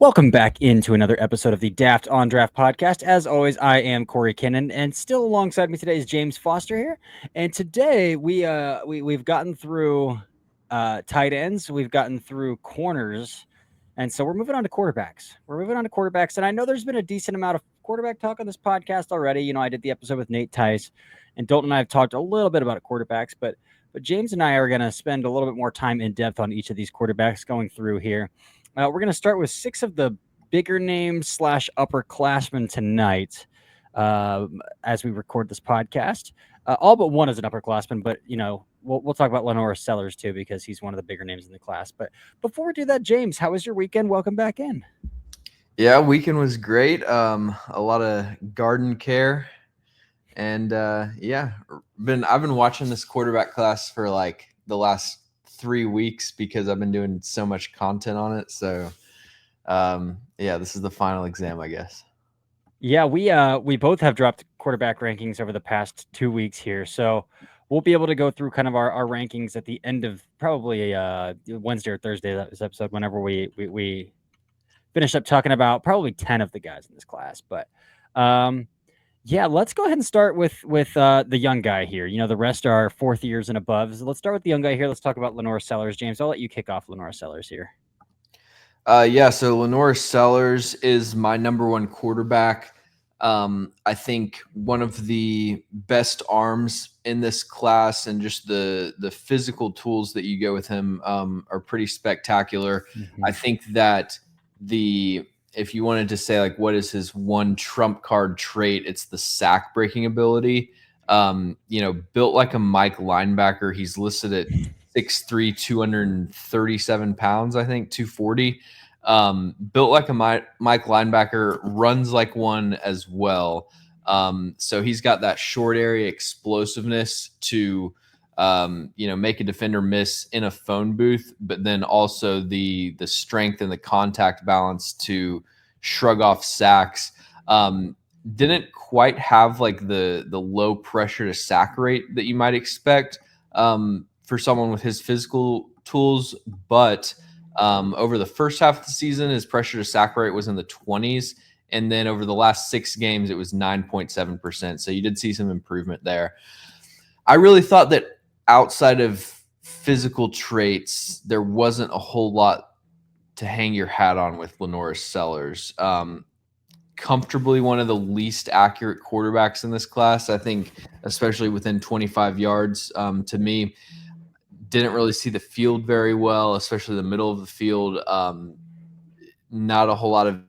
Welcome back into another episode of the Daft on Draft podcast. As always, I am Corey Kinnan, and still alongside me today is James Foster here. And today we've gotten through tight ends, we've gotten through corners, and so we're moving on to quarterbacks. And I know there's been a decent amount of quarterback talk on this podcast already. You know, I did the episode with Nate Tice, and Dalton and I have talked a little bit about quarterbacks, but James and I are going to spend a little bit more time in depth on each of these quarterbacks going through here. We're going to start with 6 of the bigger names / upperclassmen tonight as we record this podcast. All but one is an upperclassman, but, you know, we'll talk about Lenore Sellers, too, because he's one of the bigger names in the class. But before we do that, James, how was your weekend? Welcome back in. Yeah, weekend was great. A lot of garden care. And, I've been watching this quarterback class for, like, the last 3 weeks because I've been doing so much content on it. So, this is the final exam, I guess. Yeah, we both have dropped quarterback rankings over the past 2 weeks here, so we'll be able to go through kind of our rankings at the end of probably Wednesday or Thursday of this episode, whenever we finish up talking about probably 10 of the guys in this class. But let's go ahead and start with the young guy here. You know, the rest are 4th years and above. So let's start with the young guy here. Let's talk about Lenore Sellers. James, I'll let you kick off Lenore Sellers here. So Lenore Sellers is my number one quarterback. I think one of the best arms in this class, and just the physical tools that you go with him are pretty spectacular. Mm-hmm. I think that if you wanted to say, like, what is his one trump card trait, it's the sack breaking ability. Built like a Mike linebacker. He's listed at 6'3", 237 pounds, I think, 240. Built like a Mike linebacker, runs like one as well. So he's got that short area explosiveness to, make a defender miss in a phone booth, but then also the strength and the contact balance to shrug off sacks. Didn't quite have like the low pressure to sack rate that you might expect for someone with his physical tools, but over the first half of the season, his pressure to sack rate was in the 20s. And then over the last 6 games, it was 9.7%. So you did see some improvement there. I really thought that outside of physical traits, there wasn't a whole lot to hang your hat on with Lenore Sellers. Comfortably one of the least accurate quarterbacks in this class, I think, especially within 25 yards. To me, didn't really see the field very well, especially the middle of the field. Not a whole lot of,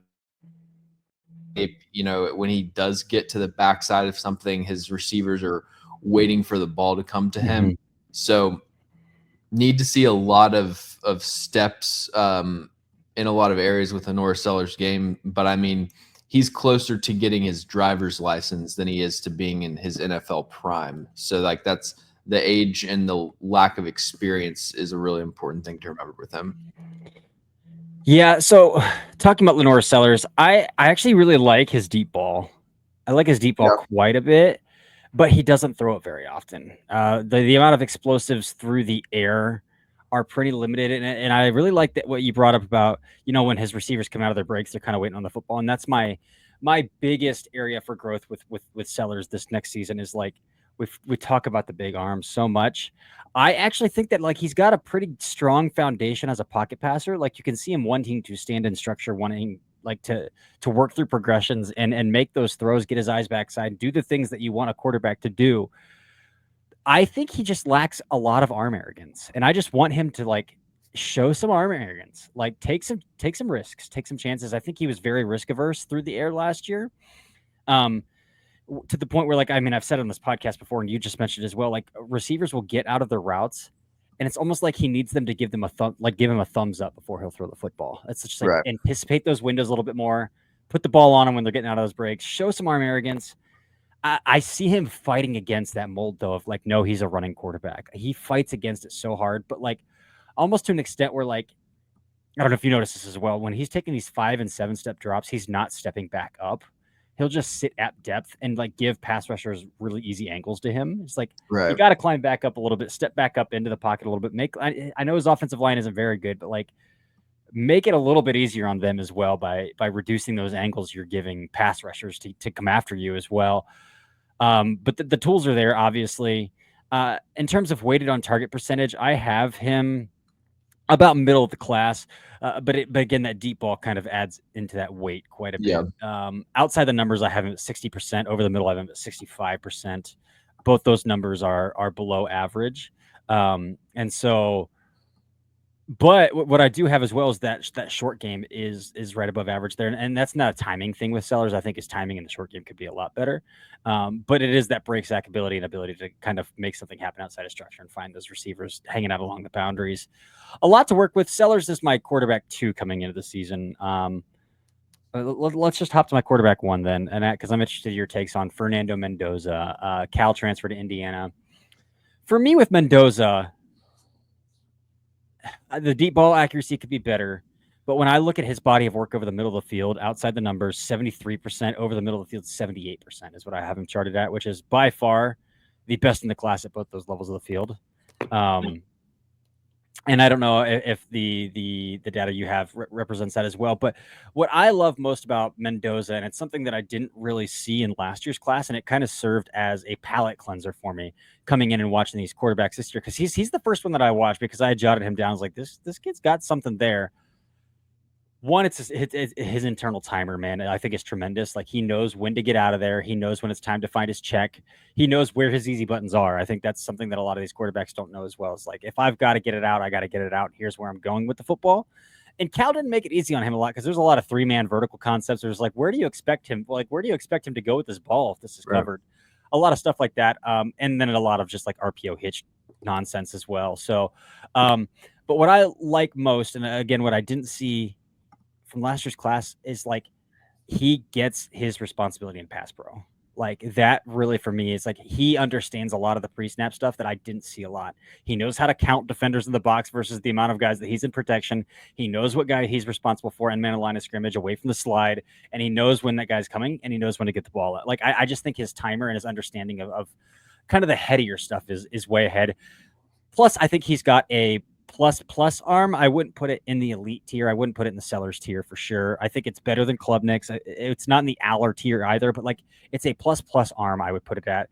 when he does get to the backside of something, his receivers are waiting for the ball to come to him. Mm-hmm. So need to see a lot of steps in a lot of areas with Lenore Sellers' game. But I mean, he's closer to getting his driver's license than he is to being in his NFL prime. So like that's the age and the lack of experience is a really important thing to remember with him. Yeah, so talking about Lenore Sellers, I actually really like his deep ball. I like his deep ball quite a bit, but he doesn't throw it very often. The amount of explosives through the air are pretty limited, and I really like that what you brought up about, when his receivers come out of their breaks, they're kind of waiting on the football, and that's my biggest area for growth with Sellers this next season is like we talk about the big arms so much. I actually think that like he's got a pretty strong foundation as a pocket passer. Like you can see him wanting to stand in structure, wanting like to work through progressions and make those throws, get his eyes backside, do the things that you want a quarterback to do. I think he just lacks a lot of arm arrogance, and I just want him to like show some arm arrogance, like take some risks, take some chances. I think he was very risk averse through the air last year. To the point where, like, I mean, I've said on this podcast before, and you just mentioned as well, like receivers will get out of their routes, and it's almost like he needs them to give them give him a thumbs up before he'll throw the football. It's just like anticipate those windows a little bit more, put the ball on them when they're getting out of those breaks, show some arm arrogance. I see him fighting against that mold though of like, no, he's a running quarterback. He fights against it so hard, but like almost to an extent where like, I don't know if you notice this as well, when he's taking these 5 and 7 step drops, he's not stepping back up. He'll just sit at depth and like give pass rushers really easy angles to him. It's like, you got to climb back up a little bit, step back up into the pocket a little bit. I know his offensive line isn't very good, but like make it a little bit easier on them as well by reducing those angles you're giving pass rushers to come after you as well. But the tools are there, obviously. In terms of weighted on target percentage, I have him about middle of the class. But again, that deep ball kind of adds into that weight quite a Yeah. bit. Outside the numbers, I have him at 60%. Over the middle, I have him at 65%. Both those numbers are below average. And so, but what I do have as well is that short game is right above average there, and that's not a timing thing with Sellers. I think his timing in the short game could be a lot better, but it is that break sack ability and ability to kind of make something happen outside of structure and find those receivers hanging out along the boundaries. A lot to work with. Sellers is my quarterback 2 coming into the season. Let's just hop to my quarterback 1 then, and because I'm interested in your takes on Fernando Mendoza, Cal transfer to Indiana. For me with Mendoza, the deep ball accuracy could be better. But when I look at his body of work over the middle of the field, outside the numbers, 73%, over the middle of the field, 78% is what I have him charted at, which is by far the best in the class at both those levels of the field. And I don't know if the data you have represents that as well. But what I love most about Mendoza, and it's something that I didn't really see in last year's class, and it kind of served as a palate cleanser for me coming in and watching these quarterbacks this year, because he's the first one that I watched because I jotted him down. I was like, this kid's got something there. One, it's his internal timer, man. I think it's tremendous. Like, he knows when to get out of there. He knows when it's time to find his check. He knows where his easy buttons are. I think that's something that a lot of these quarterbacks don't know as well. It's like, if I've got to get it out, I got to get it out. Here's where I'm going with the football. And Cal didn't make it easy on him a lot because there's a lot of 3-man vertical concepts. There's like, where do you expect him? Like, where do you expect him to go with this ball if this is covered? A lot of stuff like that. And then a lot of just like RPO hitch nonsense as well. So, but what I like most, and again, what I didn't see from last year's class, is like, he gets his responsibility in pass pro. Like, that really for me is like, he understands a lot of the pre-snap stuff that I didn't see a lot. He knows how to count defenders in the box versus the amount of guys that he's in protection. He knows what guy he's responsible for and man of line of scrimmage away from the slide, and he knows when that guy's coming, and he knows when to get the ball out. Like, I just think his timer and his understanding of kind of the headier stuff is way ahead. Plus, I think he's got a plus arm. I wouldn't put it in the elite tier. I wouldn't put it in the Sellers tier for sure. I think it's better than Klubnik's. It's not in the Aller tier either, but like, it's a plus arm. I would put it at.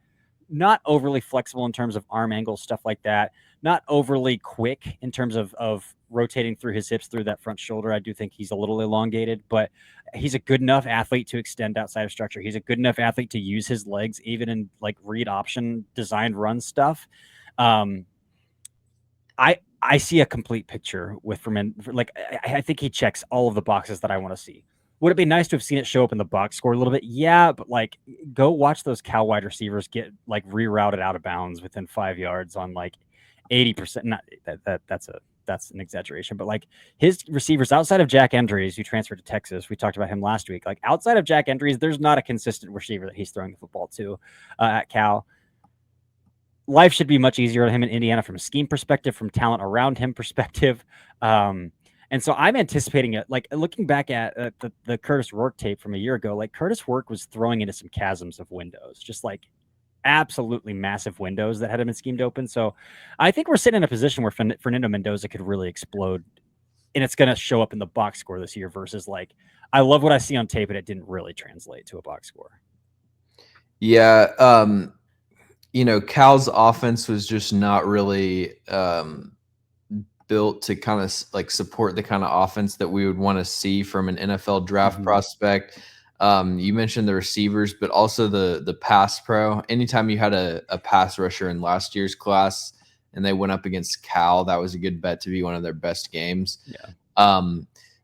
Not overly flexible in terms of arm angles, stuff like that. Not overly quick in terms of rotating through his hips through that front shoulder. I do think he's a little elongated, but he's a good enough athlete to extend outside of structure. He's a good enough athlete to use his legs even in like read option designed run stuff. I see a complete picture with Fermin. Like, I think he checks all of the boxes that I want to see. Would it be nice to have seen it show up in the box score a little bit? Yeah, but like, go watch those Cal wide receivers get like rerouted out of bounds within 5 yards on like 80%. Not that's an exaggeration, but like, his receivers outside of Jack Endries, who transferred to Texas, we talked about him last week. Like, outside of Jack Endries, there's not a consistent receiver that he's throwing the football to at Cal. Life should be much easier on him in Indiana from a scheme perspective, from talent around him perspective. And so I'm anticipating it. Like, looking back at the Curtis Rourke tape from a year ago, like, Curtis Rourke was throwing into some chasms of windows, just like absolutely massive windows that had been schemed open. So I think we're sitting in a position where Fernando Mendoza could really explode, and it's going to show up in the box score this year versus like, I love what I see on tape, but it didn't really translate to a box score. Yeah. Cal's offense was just not really built to kind of like support the kind of offense that we would want to see from an NFL draft prospect. You mentioned the receivers, but also the pass pro. Anytime you had a pass rusher in last year's class and they went up against Cal, that was a good bet to be one of their best games. Yeah.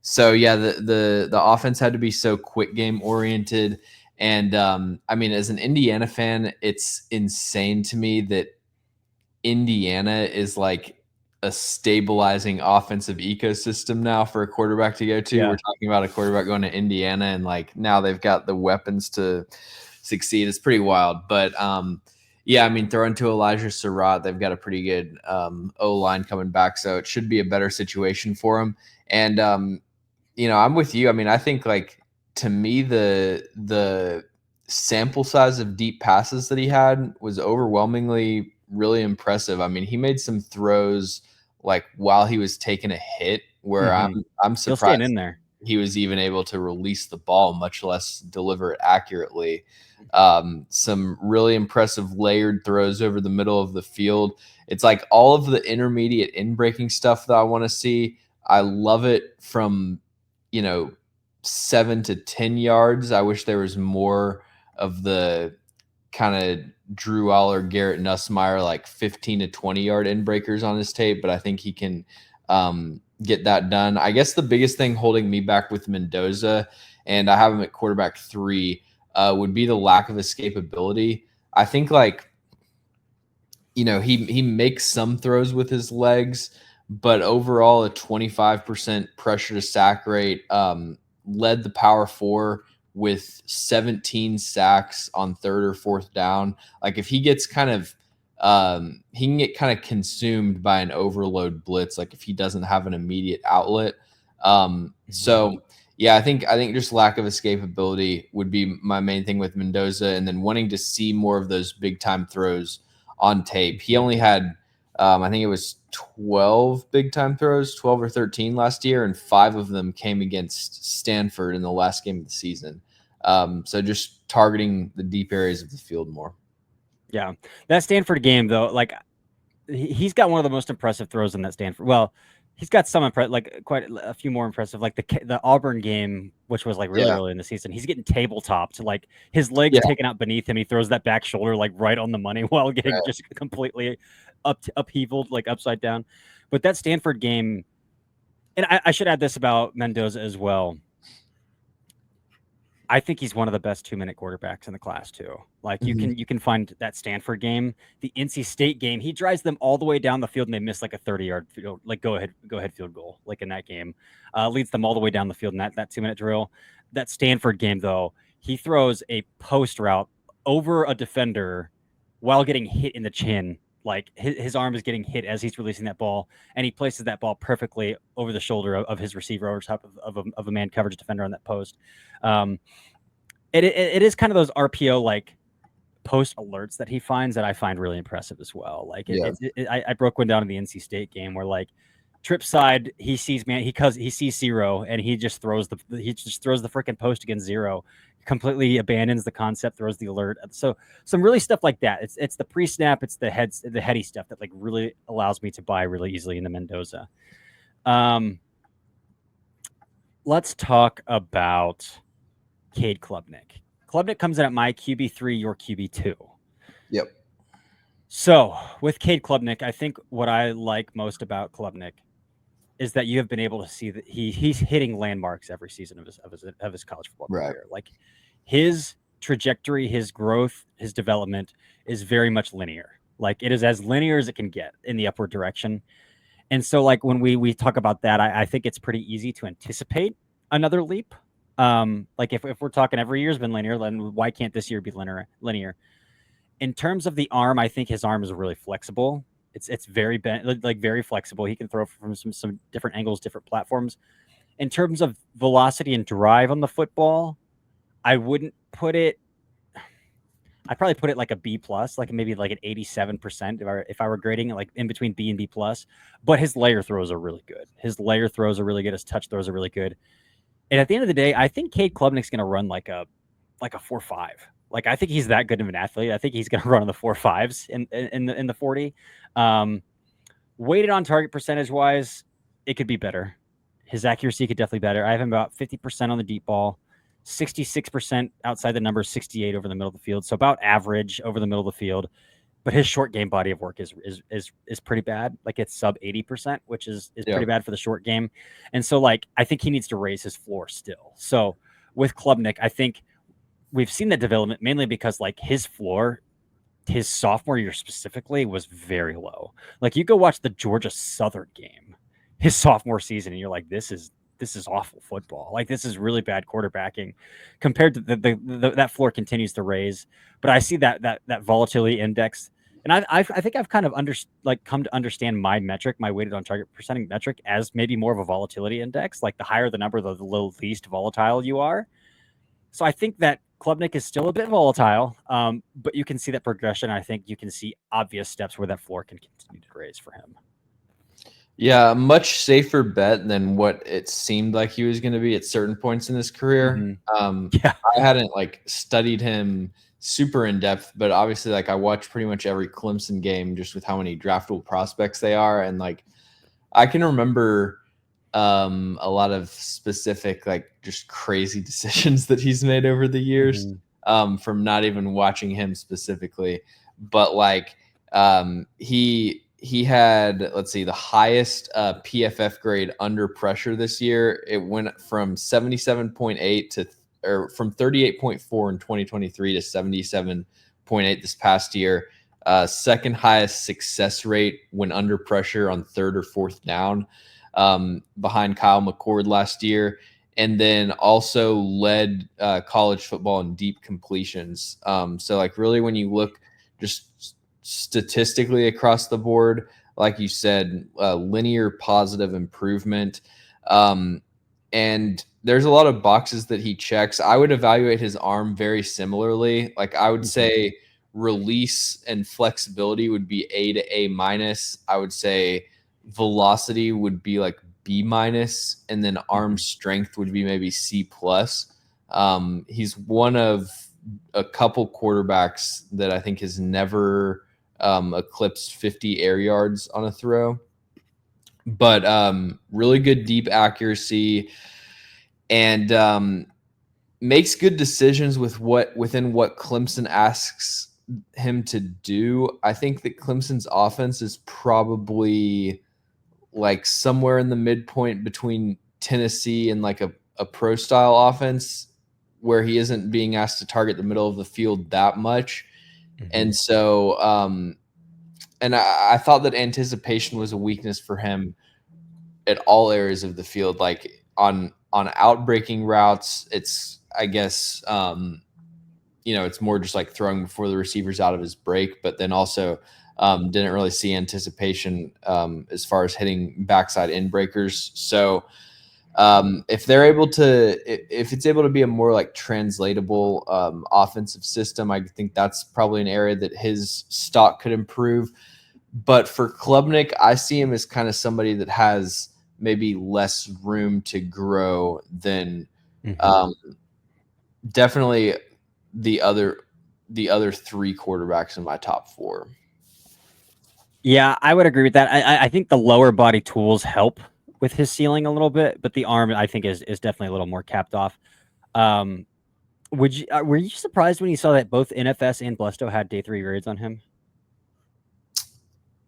So yeah, the offense had to be so quick game oriented. And I mean, as an Indiana fan, it's insane to me that Indiana is like a stabilizing offensive ecosystem now for a quarterback to go to. Yeah. We're talking about a quarterback going to Indiana, and like, now they've got the weapons to succeed. It's pretty wild. But yeah, I mean, throwing to Elijah Surratt, they've got a pretty good O-line coming back, so it should be a better situation for them. And I'm with you. I mean, I think, like, to me, the sample size of deep passes that he had was overwhelmingly really impressive. I mean, he made some throws like while he was taking a hit where Mhm. I'm He'll stand surprised in there. he was even able to release the ball, much less deliver it accurately. Some really impressive layered throws over the middle of the field. It's like all of the intermediate in breaking stuff that I want to see. I love it from, 7 to 10 yards. I wish there was more of the kind of Drew Aller, Garrett Nussmeyer, like 15 to 20 yard in breakers on his tape, but I think he can get that done. I guess the biggest thing holding me back with Mendoza, and I have him at quarterback 3, would be the lack of escapability. I think he makes some throws with his legs, but overall a 25% pressure to sack rate, led the Power 4 with 17 sacks on third or fourth down. Like if he gets he can get kind of consumed by an overload blitz, like if he doesn't have an immediate outlet. So yeah, I think just lack of escapability would be my main thing with Mendoza, and then wanting to see more of those big time throws on tape. He only had, I think it was 12 big time throws, 12 or 13 last year, and 5 of them came against Stanford in the last game of the season. So just targeting the deep areas of the field more. Yeah, that Stanford game though, like he's got one of the most impressive throws in that Stanford. Well, he's got some like quite a few more impressive, like the Auburn game, which was like really Yeah. early in the season. He's getting tabletopped, like his legs Yeah. taken out beneath him. He throws that back shoulder like right on the money while getting Right. just completely upheavaled, like upside down. But that Stanford game, and I should add this about Mendoza as well. I think he's one of the best 2-minute quarterbacks in the class too. Like Mhm. you can find that Stanford game, the NC State game. He drives them all the way down the field and they miss like a 30-yard field, like go ahead field goal, like in that game. Leads them all the way down the field in that 2-minute drill. That Stanford game though, he throws a post route over a defender while getting hit in the chin. Like his arm is getting hit as he's releasing that ball, and he places that ball perfectly over the shoulder of his receiver, over top of a man coverage defender on that post. Um, it is kind of those RPO like post alerts that he finds that I find really impressive as well. Like Yeah. I broke one down in the NC State game where like trip side he sees he sees zero and he just throws the freaking post against zero, completely abandons the concept, throws the alert. So some really stuff like that. It's the pre snap, it's the heady stuff that like really allows me to buy really easily in the Mendoza. Let's talk about Cade Klubnik. Klubnik comes in at my QB3, your QB2. Yep. So with Cade Klubnik, I think what I like most about Klubnik is that you have been able to see that he's hitting landmarks every season of his college football Right. career. Like his trajectory, his growth, his development is very much linear. Like it is as linear as it can get in the upward direction. And so like when we talk about that, I think it's pretty easy to anticipate another leap. Like if we're talking every year's been linear, then why can't this year be linear? In terms of the arm, I think his arm is really flexible. It's very like very flexible. He can throw from some different angles, different platforms. In terms of velocity and drive on the football, I wouldn't put it. I'd probably put it like a B plus, like maybe like an 87% if I were grading it like in between B and B plus. But his layer throws are really good. His layer throws are really good. His touch throws are really good. And at the end of the day, I think Cade Klubnik's going to run like a 4.5. Like I think he's that good of an athlete. I think he's going to run on the 4.5s in the 40. Weighted on target percentage wise, it could be better. His accuracy could definitely be better. I have him about 50% on the deep ball, 66% outside the numbers, 68 over the middle of the field. So about average over the middle of the field. But his short game body of work is pretty bad. Like it's sub 80%, which is pretty bad for the short game. And so like I think he needs to raise his floor still. So with Klubnik, I think we've seen that development mainly because like his floor, his sophomore year specifically, was very low. Like you go watch the Georgia Southern game his sophomore season, and you're like, this is awful football. Like this is really bad quarterbacking compared to that floor continues to raise. But I see that volatility index, and I think I've kind of come to understand my metric, my weighted on target percentage metric, as maybe more of a volatility index. Like the higher the number, the least volatile you are. So I think that Klubnik is still a bit volatile, but you can see that progression. I think you can see obvious steps where that floor can continue to raise for him. Yeah, much safer bet than what it seemed like he was going to be at certain points in his career. Yeah. I hadn't like studied him super in depth, but obviously, like I watched pretty much every Clemson game just with how many draftable prospects they are, and like I can remember a lot of specific like just crazy decisions that he's made over the years from not even watching him specifically, but like he had, let's see, the highest PFF grade under pressure this year. It went from 77.8 to or from 38.4 in 2023 to 77.8 this past year. Second highest success rate when under pressure on third or fourth down, behind Kyle McCord last year, and then also led college football in deep completions. So like really when you look just statistically across the board, like you said, linear positive improvement. And there's a lot of boxes that he checks. I would evaluate his arm very similarly. Like I would say release and flexibility would be A to A minus. I would say velocity would be like B minus, and then arm strength would be maybe C plus. He's one of a couple quarterbacks that I think has never eclipsed 50 air yards on a throw, but really good deep accuracy, and makes good decisions within what Clemson asks him to do. I think that Clemson's offense is probably like somewhere in the midpoint between Tennessee and like a pro style offense, where he isn't being asked to target the middle of the field that much. And so and I thought that anticipation was a weakness for him at all areas of the field. Like on outbreaking routes, it's, I guess, it's more just like throwing before the receiver's out of his break, but then also didn't really see anticipation as far as hitting backside in breakers. So if they're able to, if it's able to be a more like translatable offensive system, I think that's probably an area that his stock could improve. But for Klubnik, I see him as kind of somebody that has maybe less room to grow than definitely the other three quarterbacks in my top four. Yeah, I would agree with that. I think the lower body tools help with his ceiling a little bit, but the arm I think is definitely a little more capped off. Were you surprised when you saw that both NFS and Blusto had day 3 grades on him?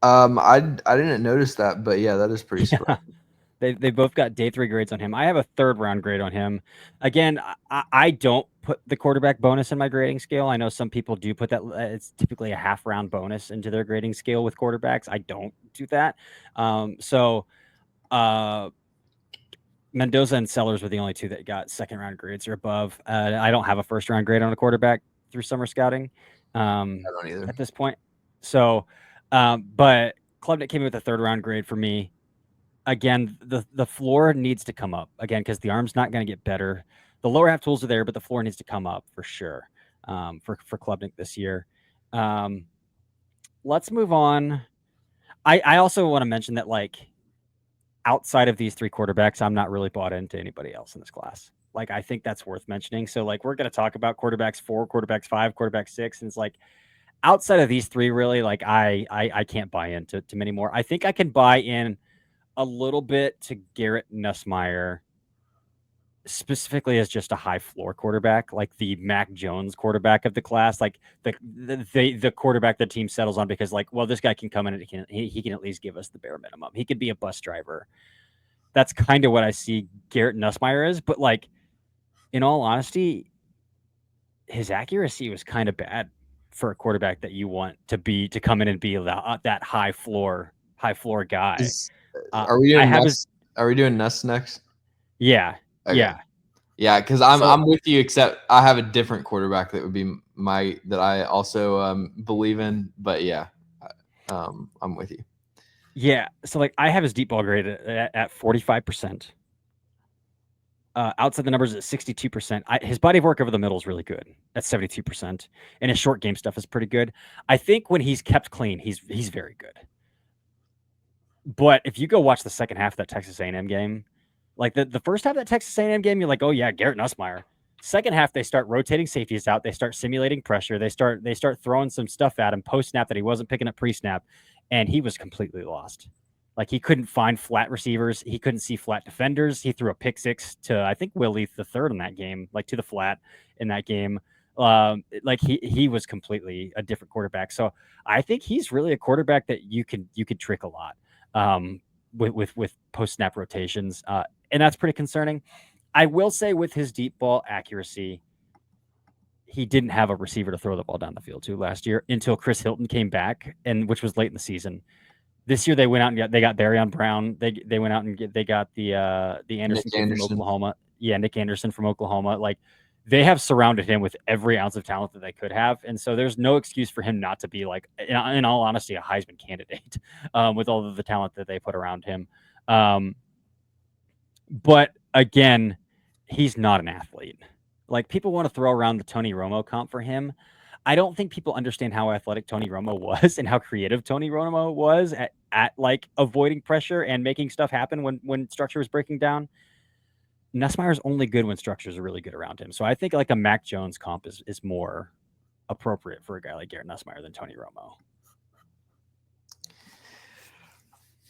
I didn't notice that, but yeah, that is pretty surprising. They both got day 3 grades on him. I have a 3rd round grade on him. Again, I don't put the quarterback bonus in my grading scale. I know some people do put that. It's typically a half round bonus into their grading scale with quarterbacks. I don't do that. Mendoza and Sellers were the only two that got 2nd round grades or above. I don't have a 1st round grade on a quarterback through summer scouting I don't either at this point. So, but Klubnik came in with a 3rd round grade for me. Again, the floor needs to come up again because the arm's not going to get better. The lower half tools are there, but the floor needs to come up for sure for Klubnik this year. Let's move on. I also want to mention that like outside of these 3 quarterbacks, I'm not really bought into anybody else in this class. Like I think that's worth mentioning. So like we're going to talk about quarterbacks 4, quarterbacks 5, quarterbacks 6, and it's like outside of these 3, really, like I can't buy into many more. I think I can buy in a little bit to Garrett Nussmeier, specifically as just a high floor quarterback, like the Mac Jones quarterback of the class, like the quarterback the team settles on because like, well, this guy can come in and he can at least give us the bare minimum. He could be a bus driver. That's kind of what I see Garrett Nussmeier is, but like in all honesty, his accuracy was kind of bad for a quarterback that you want to come in and be that high floor guy. Are we I doing have Nuss? Are we doing Nuss next? yeah. Okay. Yeah, because I'm So with you. Except I have a different quarterback that would be that I also believe in. But yeah, I'm with you. yeah, so like I have his deep ball grade at 45%. Outside the numbers at 62%. His body of work over the middle is really good at 72%, and his short game stuff is pretty good. I think when he's kept clean, he's very good. But if you go watch the second half of that Texas A&M game, like the first half of that Texas A&M game, you're like, oh yeah, Garrett Nussmeier. Second half, they start rotating safeties out. They start simulating pressure. They start throwing some stuff at him post snap that he wasn't picking up pre snap, and he was completely lost. Like he couldn't find flat receivers. He couldn't see flat defenders. He threw a pick six to I think Will Leith the third in that game, like to the flat in that game. Like he was completely a different quarterback. So I think he's really a quarterback that you could trick a lot with post snap rotations, and that's pretty concerning. I will say with his deep ball accuracy, he didn't have a receiver to throw the ball down the field to last year until Chris Hilton came back, and which was late in the season. This year they went out and they got Darion Brown. They went out and they got the Anderson kid from Oklahoma. Yeah, Nick Anderson from Oklahoma. Like they have surrounded him with every ounce of talent that they could have, and so there's no excuse for him not to be like, in all honesty, a Heisman candidate with all of the talent that they put around him. But again, he's not an athlete. Like people want to throw around the Tony Romo comp for him. I don't think people understand how athletic Tony Romo was and how creative Tony Romo was at like avoiding pressure and making stuff happen when structure was breaking down. Nussmeier's only good when structures are really good around him. So I think like a Mac Jones comp is more appropriate for a guy like Garrett Nussmeier than Tony Romo.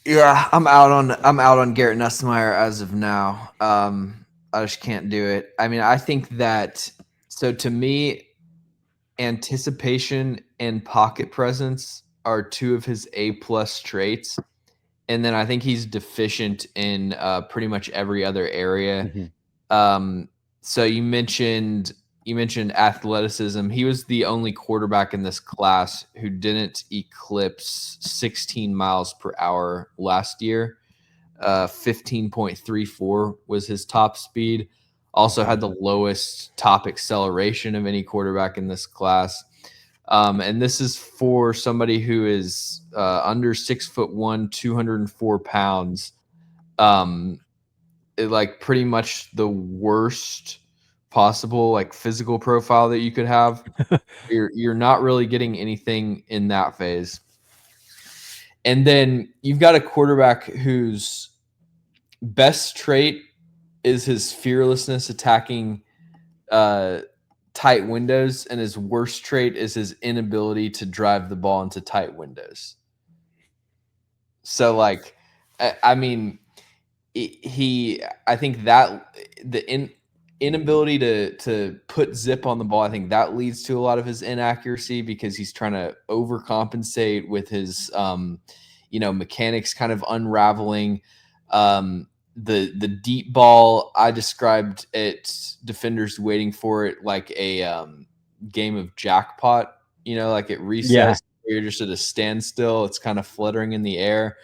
Yeah, I'm out on Garrett Nussmeier as of now. I just can't do it. I mean, I think that so to me, anticipation and pocket presence are two of his A+ traits, and then I think he's deficient in pretty much every other area. Mm-hmm. So you mentioned athleticism. He was the only quarterback in this class who didn't eclipse 16 miles per hour last year. 15.34 was his top speed. Also had the lowest top acceleration of any quarterback in this class. And this is for somebody who is under 6'1", 204 pounds. Like pretty much the worst possible like physical profile that you could have. You're not really getting anything in that phase. And then you've got a quarterback whose best trait is his fearlessness attacking tight windows, and his worst trait is his inability to drive the ball into tight windows. So like, I mean, I think that the inability to put zip on the ball, I think that leads to a lot of his inaccuracy because he's trying to overcompensate with his mechanics kind of unraveling. The deep ball, I described it, defenders waiting for it like a game of jackpot, like at recess, where you're just at a standstill. It's kind of fluttering in the air.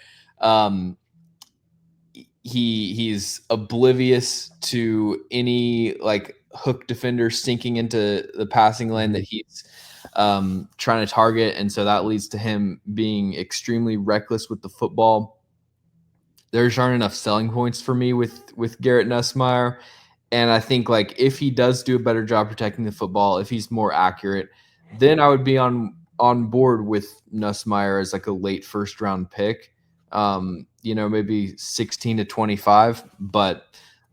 He's oblivious to any like hook defender sinking into the passing lane that he's trying to target, and so that leads to him being extremely reckless with the football. There aren't enough selling points for me with Garrett Nussmeier, and I think like if he does do a better job protecting the football, if he's more accurate, then I would be on board with Nussmeier as like a late first round pick. Maybe 16 to 25, but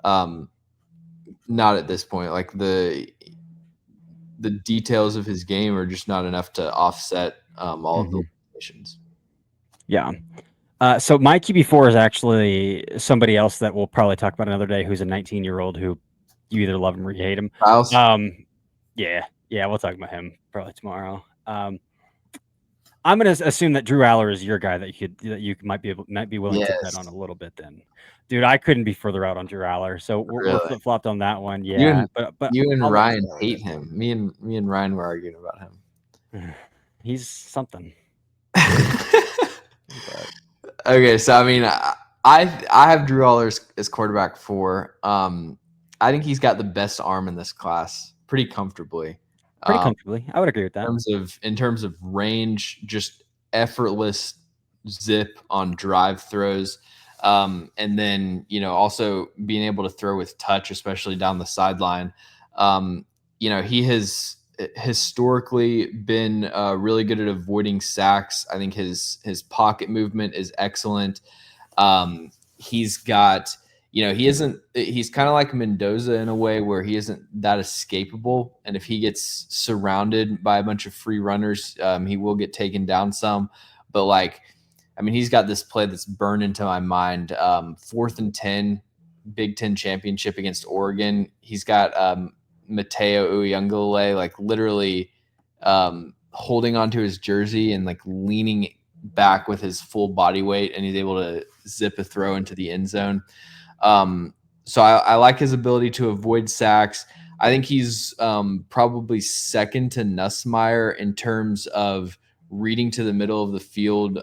not at this point. Like the details of his game are just not enough to offset all of the limitations. Yeah. So my QB4 is actually somebody else that we'll probably talk about another day, who's a 19-year-old who you either love him or you hate him. Yeah, we'll talk about him probably tomorrow. I'm going to assume that Drew Aller is your guy that you might be willing to bet on a little bit. Then, dude, I couldn't be further out on Drew Aller, so we're flip flopped on that one. Yeah, but you and Ryan hate him. Me and Ryan were arguing about him. He's something. Okay, so I mean, I have Drew Aller as quarterback 4. I think he's got the best arm in this class, pretty comfortably. I would agree with that. In terms of range, just effortless zip on drive throws, and then also being able to throw with touch, especially down the sideline. He has historically been really good at avoiding sacks. I think his pocket movement is excellent. He's got, he's kind of like Mendoza in a way where he isn't that escapable. And if he gets surrounded by a bunch of free runners, he will get taken down some. But he's got this play that's burned into my mind. 4th and 10, Big Ten championship against Oregon. He's got Mateo Uyunglele literally holding onto his jersey and leaning back with his full body weight, and he's able to zip a throw into the end zone. So I like his ability to avoid sacks. I think he's probably second to Nussmeier in terms of reading to the middle of the field,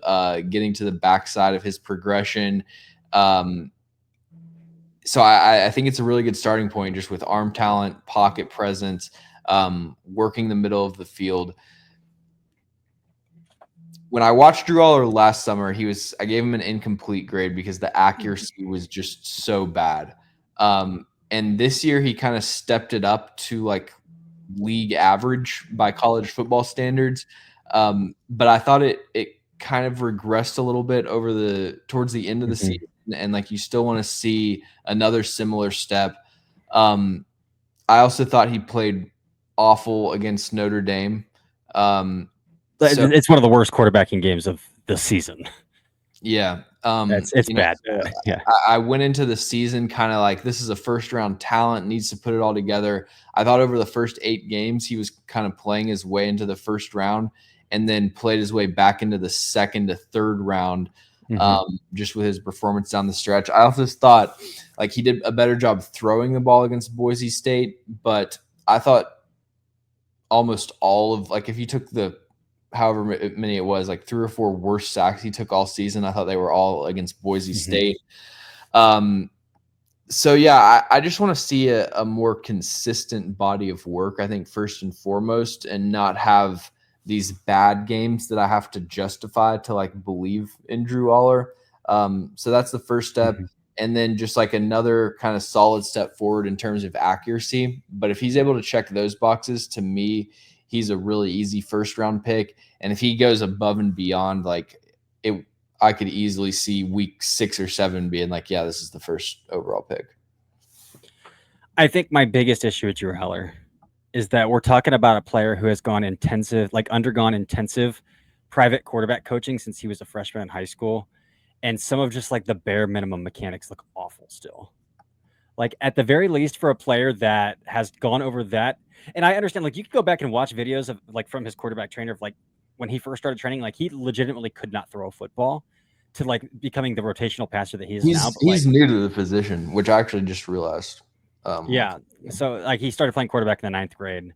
getting to the backside of his progression. So I think it's a really good starting point just with arm talent, pocket presence, working the middle of the field. When I watched Drew Aller last summer, I gave him an incomplete grade because the accuracy was just so bad. And this year he kind of stepped it up to league average by college football standards. But I thought it kind of regressed a little bit towards the end of the season. And you still want to see another similar step. I also thought he played awful against Notre Dame. It's one of the worst quarterbacking games of the season. Yeah. It's bad. Yeah. I went into the season kind of this is a first round talent, needs to put it all together. I thought over the first 8 games, he was kind of playing his way into the first round and then played his way back into the second to third round, just with his performance down the stretch. I also thought he did a better job throwing the ball against Boise State, but I thought almost all of if you took the however many it was, 3 or 4 worst sacks he took all season, I thought they were all against Boise State. So yeah, I just want to see a more consistent body of work, I think, first and foremost, and not have these bad games that I have to justify to believe in Drew Aller. So that's the first step. And then just another kind of solid step forward in terms of accuracy. But if he's able to check those boxes, to me, he's a really easy first round pick. And if he goes above and beyond, I could easily see week 6 or 7 being yeah, this is the first overall pick. I think my biggest issue with Drew Aller is that we're talking about a player who has undergone intensive private quarterback coaching since he was a freshman in high school. And some of just the bare minimum mechanics look awful still. At the very least, for a player that has gone over that, and I understand, you could go back and watch videos of from his quarterback trainer of when he first started training, he legitimately could not throw a football to becoming the rotational passer that he is now. But, he's new to the position, which I actually just realized. Yeah. So he started playing quarterback in the 9th grade.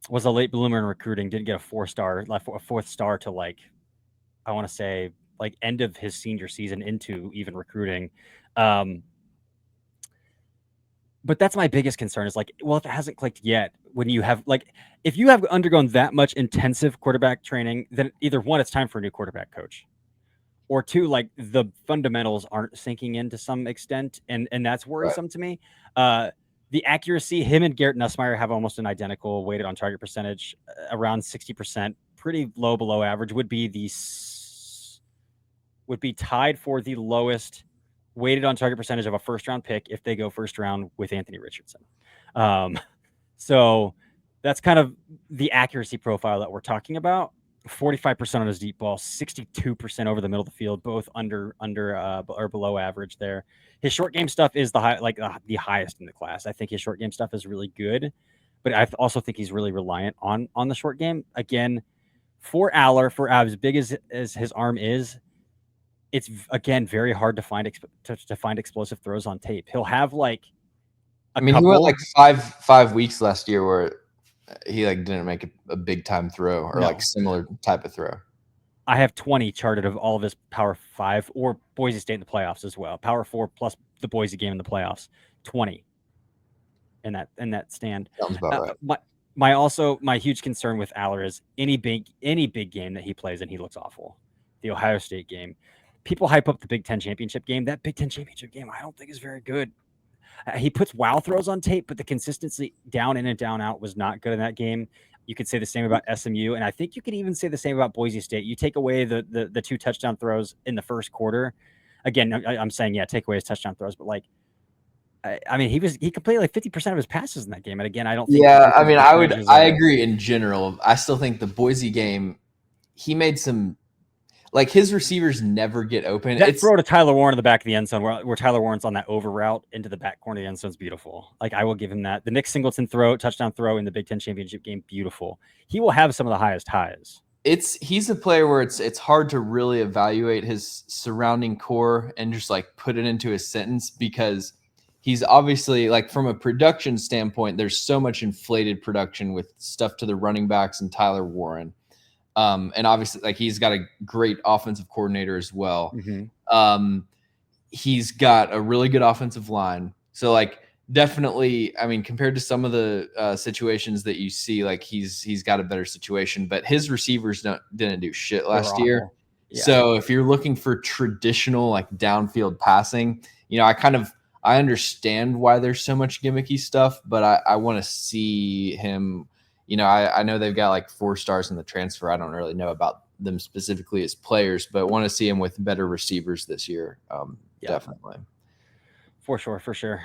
Was a late bloomer in recruiting, didn't get a 4th star to I want to say end of his senior season into even recruiting. But that's my biggest concern is well, if it hasn't clicked yet, when you have if you have undergone that much intensive quarterback training, then either 1, it's time for a new quarterback coach, or 2, the fundamentals aren't sinking in to some extent. And that's worrisome to me. The accuracy, him and Garrett Nussmeier have almost an identical weighted on target percentage, around 60%, pretty low below average, would be tied for the lowest weighted on target percentage of a first round pick if they go first round with Anthony Richardson. So that's kind of the accuracy profile that we're talking about. 45% on his deep ball, 62% over the middle of the field, both under or below average there. His short game stuff is the highest in the class. I think his short game stuff is really good, but I also think he's really reliant on the short game. Again, for Aller, for as big as his arm is, it's again very hard to find explosive throws on tape. He'll have he went 5 weeks last year where he didn't make a big time throw or similar type of throw. I have 20 charted of all of his Power 5 or Boise State in the playoffs as well. Power 4 plus the Boise game in the playoffs, 20 in that stand. Sounds about right. My huge concern with Aller is any big game that he plays and he looks awful. The Ohio State game. People hype up the Big Ten championship game. That Big Ten championship game, I don't think is very good. He puts wow throws on tape, but the consistency down in and down out was not good in that game. You could say the same about SMU, and I think you could even say the same about Boise State. You take away the 2 touchdown throws in the first quarter. Again, I'm saying, yeah, take away his touchdown throws, but like, I mean, he completed like 50% of his passes in that game. And again, I don't think Yeah, I mean, I are, agree in general. I still think the Boise game, he made some, like, his receivers never get open. That throw to Tyler Warren in the back of the end zone where Tyler Warren's on that over route into the back corner of the end zone is beautiful. Like, I will give him that. The Nick Singleton touchdown throw in the Big Ten championship game, beautiful. He will have some of the highest highs. He's a player where it's hard to really evaluate his surrounding core and just like put it into a sentence, because he's obviously, like, from a production standpoint, there's so much inflated production with stuff to the running backs and Tyler Warren. And obviously, like, he's got a great offensive coordinator as well. Mm-hmm. He's got a really good offensive line. So, like, definitely, I mean, compared to some of the situations that you see, like, he's got a better situation, but his receivers didn't do shit last year. Yeah. So if you're looking for traditional, like, downfield passing, you know, I understand why there's so much gimmicky stuff, but I want to see him. You know, I know they've got like 4 stars in the transfer. I don't really know about them specifically as players, but want to see him with better receivers this year. Definitely. For sure.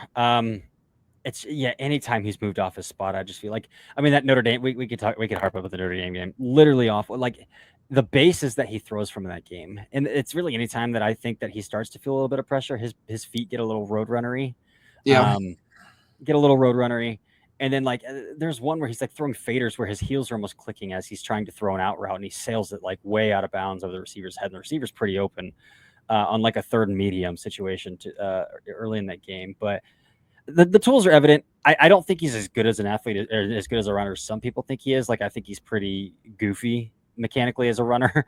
It's, yeah, anytime he's moved off his spot, I just feel like, I mean, that Notre Dame, we could harp about the Notre Dame game, literally off, like, the bases that he throws from that game. And it's really anytime that I think that he starts to feel a little bit of pressure, his feet get a little roadrunnery. Yeah. Get a little roadrunnery. And then, like, there's one where he's like throwing faders where his heels are almost clicking as he's trying to throw an out route, and he sails it like way out of bounds over the receiver's head. And the receiver's pretty open on like a 3rd and medium situation early in that game. But the tools are evident. I don't think he's as good as an athlete or as good as a runner as some people think he is. Like, I think he's pretty goofy mechanically as a runner.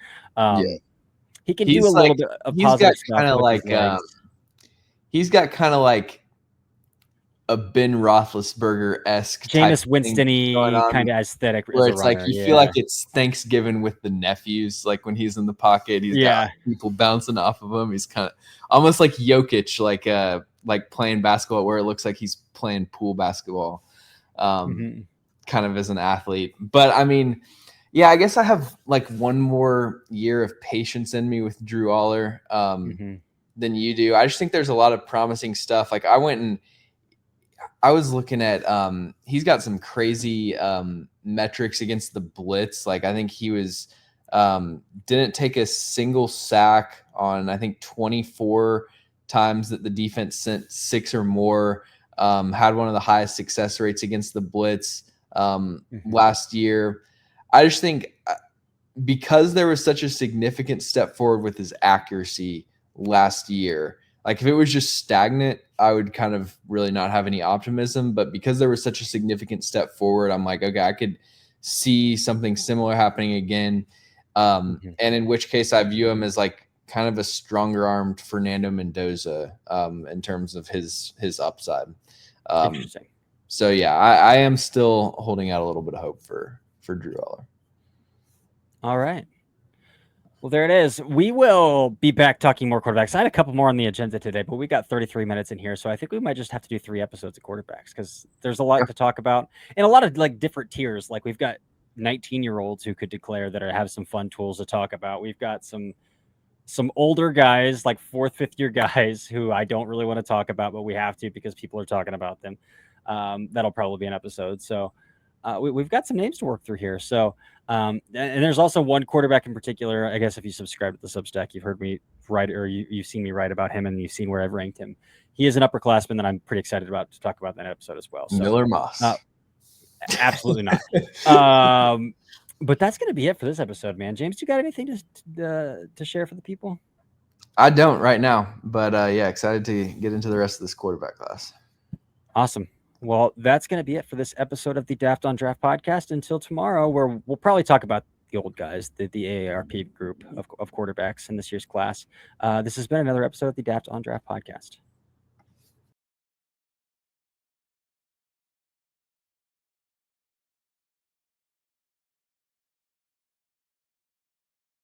He can do a little bit of positive stuff with his legs. He's got kind of like a Ben Roethlisberger-esque Jameis Winston-y kind of aesthetic, where it's like you feel like it's Thanksgiving with the nephews. Like, when he's in the pocket, he's got people bouncing off of him. He's kind of almost like Jokic, like playing basketball, where it looks like he's playing pool basketball, kind of as an athlete. But I mean, yeah, I guess I have like one more year of patience in me with Drew Aller than you do. I just think there's a lot of promising stuff. Like, I was looking at he's got some crazy metrics against the blitz. Like, I think he was didn't take a single sack on, I think, 24 times that the defense sent 6 or more. Had one of the highest success rates against the blitz last year. I just think because there was such a significant step forward with his accuracy last year, like, if it was just stagnant, I would kind of really not have any optimism. But because there was such a significant step forward, I'm like, okay, I could see something similar happening again. And in which case I view him as like kind of a stronger armed Fernando Mendoza in terms of his upside. Interesting. So yeah, I am still holding out a little bit of hope for Drew Aller. All right. Well, there it is. We will be back talking more quarterbacks. I had a couple more on the agenda today, but we got 33 minutes in here, so I think we might just have to do 3 episodes of quarterbacks because there's a lot to talk about and a lot of like different tiers. Like, we've got 19-year-olds who could declare that have some fun tools to talk about. We've got some older guys, like 4th, 5th year guys who I don't really want to talk about, but we have to because people are talking about them. That'll probably be an episode. So we've got some names to work through here. So, and there's also one quarterback in particular. I guess if you subscribe to the Substack, you've heard me write, or you've seen me write about him, and you've seen where I've ranked him. He is an upperclassman that I'm pretty excited about to talk about in that episode as well. So, Miller Moss. Absolutely not. But that's going to be it for this episode, man. James, do you got anything to share for the people? I don't right now, but yeah, excited to get into the rest of this quarterback class. Awesome. Well, that's going to be it for this episode of the Daft on Draft podcast. Until tomorrow, where we'll probably talk about the old guys, the AARP group of quarterbacks in this year's class. This has been another episode of the Daft on Draft podcast.